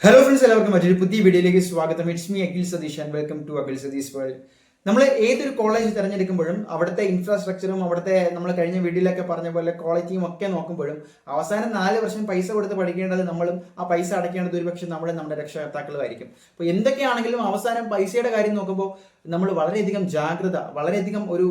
Hello friends, എല്ലാവർക്കും മറ്റൊരു പുതിയ വീഡിയോയിലേക്ക് സ്വാഗതം. It's me Akhil Satheesh and welcome to Akhil Satheesh world. നമ്മൾ ഏതൊരു കോളേജ് തിരഞ്ഞെടുക്കുമ്പോഴും അവിടുത്തെ ഇൻഫ്രാസ്ട്രക്ചറും അവിടുത്തെ നമ്മൾ കഴിഞ്ഞ വീഡിയോയിലൊക്കെ പറഞ്ഞ പോലെ ക്വാളിറ്റിയും ഒക്കെ നോക്കുമ്പോഴും അവസാനം 4 വർഷം പൈസ കൊടുത്ത് പഠിക്കേണ്ടത് നമ്മളും ആ പൈസ അടയ്ക്കേണ്ടത് ഒരുപക്ഷെ നമ്മുടെ രക്ഷകർത്താക്കളുമായിരിക്കും. അപ്പോൾ എന്തൊക്കെയാണെങ്കിലും അവസാനം പൈസയുടെ കാര്യം നോക്കുമ്പോൾ നമ്മൾ വളരെയധികം ജാഗ്രത, വളരെയധികം ഒരു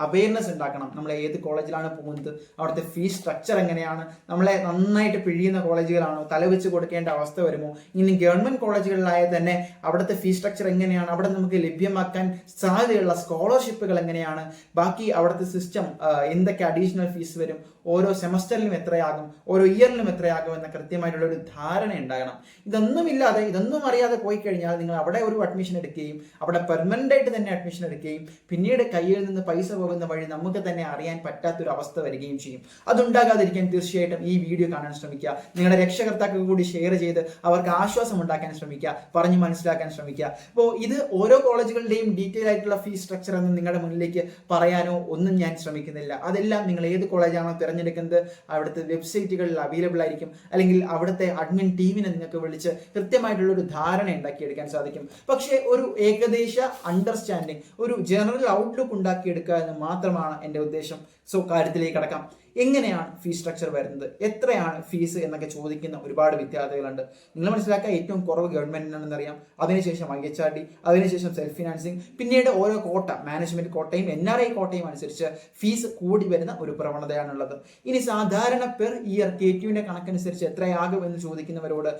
അവയർനെസ് ഉണ്ടാക്കണം. നമ്മൾ ഏത് കോളേജിലാണ് പോകുന്നത്, അവിടുത്തെ ഫീസ് സ്ട്രക്ചർ എങ്ങനെയാണ്, നമ്മളെ നന്നായിട്ട് പിഴിയുന്ന കോളേജുകളാണോ, തലവെച്ച് കൊടുക്കേണ്ട അവസ്ഥ വരുമോ, ഇനി ഗവൺമെന്റ് കോളേജുകളിലായ തന്നെ അവിടുത്തെ ഫീസ് സ്ട്രക്ചർ എങ്ങനെയാണ്, അവിടെ നമുക്ക് ലഭ്യമാക്കാൻ സാധ്യതയുള്ള സ്കോളർഷിപ്പുകൾ എങ്ങനെയാണ്, ബാക്കി അവിടുത്തെ സിസ്റ്റം എന്തൊക്കെ അഡീഷണൽ ഫീസ് വരും, ഓരോ സെമസ്റ്ററിലും എത്രയാകും, ഓരോ ഇയറിലും എത്രയാകും എന്ന കൃത്യമായിട്ടുള്ള ഒരു ധാരണ ഉണ്ടാകണം. ഇതൊന്നും അറിയാതെ പോയി കഴിഞ്ഞാൽ നിങ്ങൾ അവിടെ ഒരു അഡ്മിഷൻ എടുക്കുകയും അവിടെ പെർമനന്റ് ആയിട്ട് തന്നെ അഡ്മിഷൻ എടുക്കുകയും പിന്നീട് കയ്യിൽ നിന്ന് പൈസ പോകുന്ന വഴി നമുക്ക് തന്നെ അറിയാൻ പറ്റാത്തൊരു അവസ്ഥ വരികയും ചെയ്യും. അതുണ്ടാകാതിരിക്കാൻ തീർച്ചയായിട്ടും ഈ വീഡിയോ കാണാൻ ശ്രമിക്കുക. നിങ്ങളുടെ രക്ഷകർത്താക്കൾ കൂടി ഷെയർ ചെയ്ത് അവർക്ക് ആശ്വാസം ഉണ്ടാക്കാൻ ശ്രമിക്കുക, പറഞ്ഞു മനസ്സിലാക്കാൻ ശ്രമിക്കുക. അപ്പോൾ ഇത് ഓരോ കോളേജുകളുടെയും ഡീറ്റെയിൽ ആയിട്ടുള്ള ഫീസ് സ്ട്രക്ചർ എന്ന് നിങ്ങളുടെ മുന്നിലേക്ക് പറയാനോ ഒന്നും ഞാൻ ശ്രമിക്കുന്നില്ല. അതെല്ലാം നിങ്ങൾ ഏത് കോളേജാണോ തിരഞ്ഞെടുക്കുന്നത് അവിടുത്തെ വെബ്സൈറ്റുകളിൽ അവൈലബിൾ ആയിരിക്കും, അല്ലെങ്കിൽ അവിടുത്തെ അഡ്മിൻ ടീമിനെ നിങ്ങൾക്ക് വിളിച്ച് കൃത്യമായിട്ടുള്ള ഒരു ധാരണ ഉണ്ടാക്കിയെടുക്കാൻ സാധിക്കും. പക്ഷേ ഒരു ഏകദേശ അണ്ടർസ്റ്റാൻഡിങ്, ഒരു ജനറൽ ഔട്ട്ലുക്ക് ഉണ്ടാക്കിയെടുക്കുക എന്ന് മാത്രമാണ് എൻ്റെ ഉദ്ദേശം. സോ കാര്യത്തിലേക്ക് കടക്കാം. എങ്ങനെയാണ് ഫീസ് സ്ട്രക്ചർ വരുന്നത്, എത്രയാണ് ഫീസ് എന്നൊക്കെ ചോദിക്കുന്ന ഒരുപാട് വിദ്യാർത്ഥികളുണ്ട്. നിങ്ങൾ മനസ്സിലാക്കുക, ഏറ്റവും കുറവ് ഗവൺമെന്റിനാണെന്ന് അറിയാം, അതിനുശേഷം IHRD, അതിനുശേഷം സെൽഫ് ഫിനാൻസിങ്, പിന്നീട് ഓരോ കോട്ട, മാനേജ്മെന്റ് കോട്ടയും NRI കോട്ടയും അനുസരിച്ച് ഫീസ് കൂടി വരുന്ന ഒരു പ്രവണതയാണുള്ളത്. ഇനി സാധാരണ പെർ ഇയർ KTUവിന്റെ കണക്കനുസരിച്ച് എത്രയാകും എന്ന് ചോദിക്കുന്നവരോട്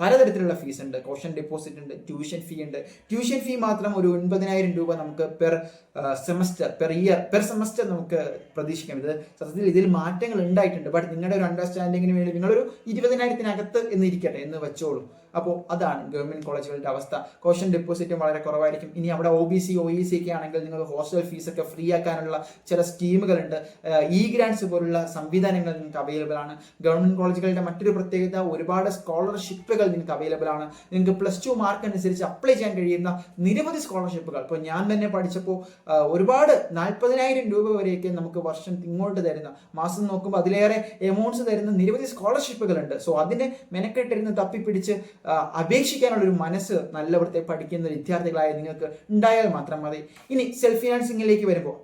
പലതരത്തിലുള്ള ഫീസ് ഉണ്ട്. കോഷൻ ഡെപ്പോസിറ്റ് ഉണ്ട്, ട്യൂഷൻ ഫീ ഉണ്ട്. ട്യൂഷൻ ഫീ മാത്രം ഒരു 9,000 രൂപ നമുക്ക് പെർ സെമസ്റ്റർ നമുക്ക് പ്രതീക്ഷിക്കാം. സത്യത്തിൽ ഇതിൽ മാറ്റങ്ങൾ ഉണ്ടായിട്ടുണ്ട്. ബട്ട് നിങ്ങളുടെ ഒരു അണ്ടർസ്റ്റാൻഡിങ്ങിന് വേണ്ടി നിങ്ങളൊരു 20,000-നകത്ത് എന്ന് ഇരിക്കട്ടെ എന്ന് വെച്ചോളൂ. അപ്പോൾ അതാണ് ഗവൺമെന്റ് കോളേജുകളുടെ അവസ്ഥ. കോഷൻ ഡെപ്പോസിറ്റും വളരെ കുറവായിരിക്കും. ഇനി അവിടെ OBC OEC ഒക്കെ ആണെങ്കിൽ നിങ്ങൾക്ക് ഹോസ്റ്റൽ ഫീസ് ഒക്കെ ഫ്രീ ആക്കാനുള്ള ചില സ്കീമുകളുണ്ട്. ഗ്രാൻസ് പോലുള്ള സംവിധാനങ്ങൾ നിങ്ങൾക്ക് അവൈലബിൾ ആണ്. ഗവൺമെന്റ് കോളേജുകളുടെ മറ്റൊരു പ്രത്യേകത, ഒരുപാട് സ്കോളർഷിപ്പുകൾ നിങ്ങൾക്ക് അവൈലബിൾ ആണ്. നിങ്ങൾക്ക് +2 മാർക്ക് അനുസരിച്ച് അപ്ലൈ ചെയ്യാൻ കഴിയുന്ന നിരവധി സ്കോളർഷിപ്പുകൾ. ഇപ്പോൾ ഞാൻ തന്നെ പഠിച്ചപ്പോൾ ഒരുപാട് 40,000 രൂപ വരെയൊക്കെ നമുക്ക് വർഷം ഇങ്ങോട്ട് തരുന്ന, മാസം നോക്കുമ്പോൾ അതിലേറെ എമൗണ്ട്സ് തരുന്ന നിരവധി സ്കോളർഷിപ്പുകളുണ്ട്. സോ അതിനെ മെനക്കെട്ടിരുന്ന് തപ്പിപ്പിടിച്ച് അപേക്ഷിക്കാനുള്ള ഒരു മനസ്സ് നല്ല വൃത്തി പഠിക്കുന്ന വിദ്യാർത്ഥികളായ നിങ്ങൾക്ക് ഉണ്ടായാൽ മാത്രം മതി. ഇനി സെൽഫ് ഫിനാൻസിങ്ങിലേക്ക് വരുമ്പോൾ,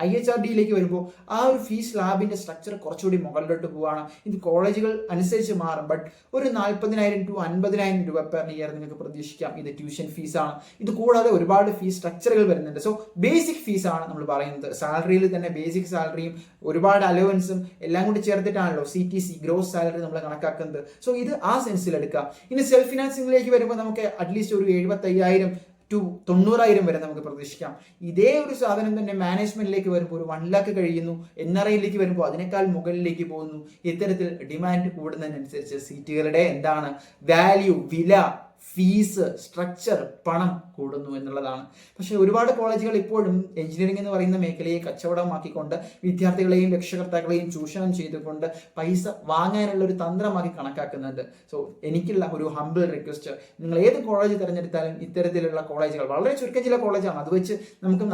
IHRDയിലേക്ക് വരുമ്പോൾ ആ ഒരു ഫീസ് ലാബിന്റെ സ്ട്രക്ചർ കുറച്ചുകൂടി മുകളിലോട്ട് പോവുകയാണ്. ഇത് കോളേജുകൾ അനുസരിച്ച് മാറും. ബട്ട് ഒരു 40,000 to 50,000 രൂപ പെർ ഇയർ നിങ്ങൾക്ക് പ്രതീക്ഷിക്കാം. ഇത് ട്യൂഷൻ ഫീസാണ്. ഇത് കൂടാതെ ഒരുപാട് ഫീസ് സ്ട്രക്ചറുകൾ വരുന്നുണ്ട്. സോ ബേസിക് ഫീസാണ് നമ്മൾ പറയുന്നത്. സാലറിയിൽ തന്നെ ബേസിക് സാലറിയും ഒരുപാട് അലവൻസും എല്ലാം കൂടി ചേർത്തിട്ടാണല്ലോ CTC ഗ്രോസ് സാലറി നമ്മൾ കണക്കാക്കുന്നത്. സോ ഇത് ആ സെൻസിൽ എടുക്കുക. ഇനി സെൽഫ് ഫിനാൻസിങ്ങിലേക്ക് വരുമ്പോൾ നമുക്ക് അറ്റ്ലീസ്റ്റ് ഒരു 75,000 to 90,000 വരെ നമുക്ക് പ്രതീക്ഷിക്കാം. ഇതേ ഒരു സാധനം തന്നെ മാനേജ്മെന്റിലേക്ക് വരുമ്പോൾ ഒരു 1 lakh കഴിയുന്നു. NRIയിലേക്ക് വരുമ്പോൾ അതിനേക്കാൾ മുകളിലേക്ക് പോകുന്നു. ഇത്തരത്തിൽ ഡിമാൻഡ് കൂടുന്നതിനനുസരിച്ച് സീറ്റുകളുടെ വാല്യൂ, വില, ഫീസ് സ്ട്രക്ചർ, പണം കൂടുന്നു എന്നുള്ളതാണ്. പക്ഷേ ഒരുപാട് കോളേജുകൾ ഇപ്പോഴും എഞ്ചിനീയറിംഗ് എന്ന് പറയുന്ന മേഖലയെ കച്ചവടമാക്കിക്കൊണ്ട് വിദ്യാർത്ഥികളെയും രക്ഷകർത്താക്കളെയും ചൂഷണം ചെയ്തുകൊണ്ട് പൈസ വാങ്ങാനുള്ള ഒരു തന്ത്രമാക്കി കണക്കാക്കുന്നുണ്ട്. സോ എനിക്കുള്ള ഒരു ഹംബിൾ റിക്വസ്റ്റ്, നിങ്ങൾ ഏത് കോളേജ് തിരഞ്ഞെടുത്താലും ഇത്തരത്തിലുള്ള കോളേജുകൾ വളരെ ചുരുക്കം ചില കോളേജാണ്, അത് വെച്ച് നമുക്ക്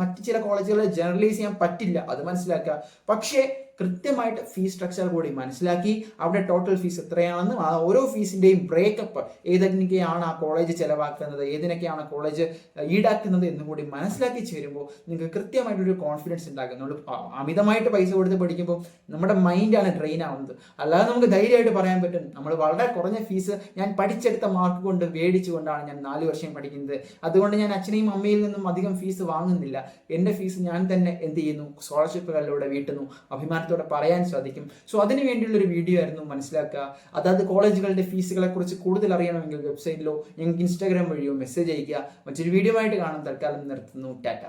മറ്റു ചില കോളേജുകളെ ജനറലൈസ് ചെയ്യാൻ പറ്റില്ല, അത് മനസ്സിലാക്കുക. പക്ഷേ കൃത്യമായിട്ട് ഫീസ് സ്ട്രക്ചർ കൂടി മനസ്സിലാക്കി അവിടെ ടോട്ടൽ ഫീസ് എത്രയാണെന്നും ആ ഓരോ ഫീസിന്റെയും ബ്രേക്കപ്പ്, ഏതൊക്കെയാണ് ആ കോളേജ് ചെലവാക്കുന്നത്, ഏതിനൊക്കെയാണ് കോളേജ് ഈടാക്കുന്നത് എന്നും കൂടി മനസ്സിലാക്കി ചേരുമ്പോൾ നിങ്ങൾക്ക് കൃത്യമായിട്ടൊരു കോൺഫിഡൻസ് ഉണ്ടാകും. നമ്മൾ അമിതമായിട്ട് പൈസ കൊടുത്ത് പഠിക്കുമ്പോൾ നമ്മുടെ മൈൻഡാണ് ഡ്രെയിൻ ആവുന്നത്. അല്ലാതെ നമുക്ക് ധൈര്യമായിട്ട് പറയാൻ പറ്റും, നമ്മൾ വളരെ കുറഞ്ഞ ഫീസ് ഞാൻ പഠിച്ചെടുത്ത മാർക്ക് കൊണ്ട് മേടിച്ചുകൊണ്ടാണ് ഞാൻ 4 വർഷം പഠിക്കുന്നത്, അതുകൊണ്ട് ഞാൻ അച്ഛനെയും അമ്മയിൽ നിന്നും അധികം ഫീസ് വാങ്ങുന്നില്ല, എൻ്റെ ഫീസ് ഞാൻ തന്നെ എന്ത് ചെയ്യുന്നു, സ്കോളർഷിപ്പുകളിലൂടെ വീട്ടുന്നു, അഭിമാനത്തോടെ പറയാൻ സാധിക്കും. സോ അതിനു വേണ്ടിയുള്ള ഒരു വീഡിയോ ആയിരുന്നു. മനസ്സിലാക്കുക. അതായത് കോളേജുകളുടെ ഫീസുകളെ കുറിച്ച് കൂടുതൽ അറിയണമെങ്കിൽ വെബ്സൈറ്റിലോ ഞങ്ങൾക്ക് Instagram വഴിയോ മെസ്സേജ് അയക്കുക. മറ്റൊരു വീഡിയോ ആയിട്ട് കാണാൻ തൽക്കാലം നിർത്തുന്നു. ടാറ്റ.